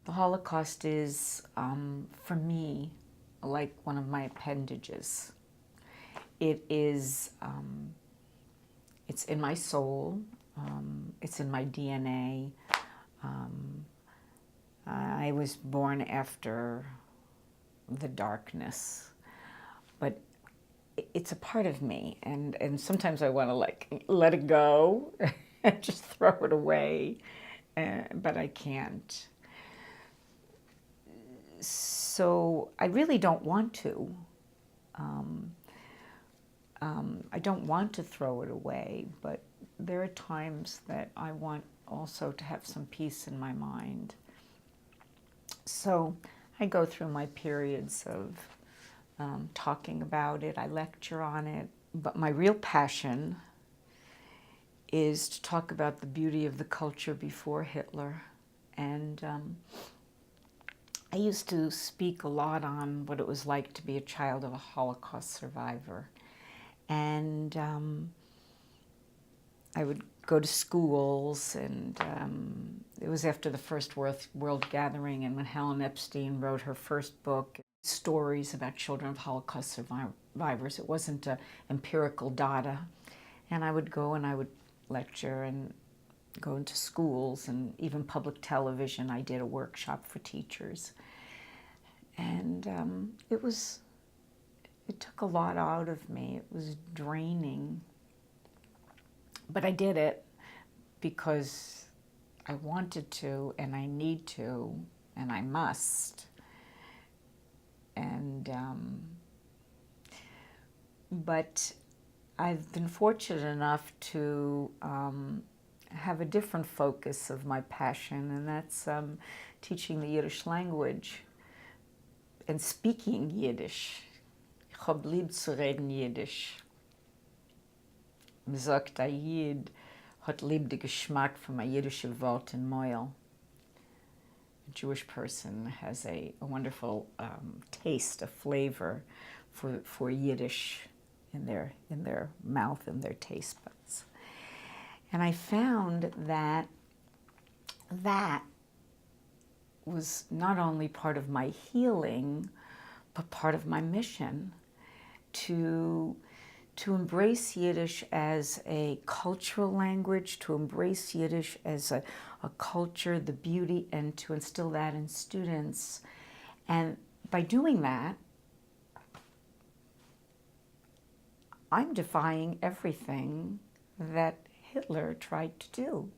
The Holocaust is, for me, like one of my appendages. It is, it's in my soul, it's in my DNA. I was born after the darkness, but it's a part of me, and sometimes I want to like let it go and just throw it away, but I can't. So I really don't want to. I don't want to throw it away, but there are times that I want also to have some peace in my mind. So I go through my periods of talking about it. I lecture on it. But my real passion is to talk about the beauty of the culture before Hitler. And I used to speak a lot on what it was like to be a child of a Holocaust survivor. And I would go to schools, and it was after the First World Gathering, and when Helen Epstein wrote her first book, stories about children of Holocaust survivors. It wasn't empirical data. And I would go and I would lecture and go into schools and even public television. I did a workshop for teachers. And it took a lot out of me. It was draining. But I did it because I wanted to, and I need to, and I must. And, but I've been fortunate enough to have a different focus of my passion, and that's teaching the Yiddish language and speaking Yiddish. Ich hab lieb zu reden Yiddish. Man sagt, ein Yid hat lieb den Geschmack von ein jiddische Wort in Moil. A Jewish person has a wonderful taste, a flavor for Yiddish in their mouth and their taste buds. And I found that that was not only part of my healing, but part of my mission to embrace Yiddish as a cultural language, to embrace Yiddish as a culture, the beauty, and to instill that in students. And by doing that, I'm defying everything that Hitler tried to do.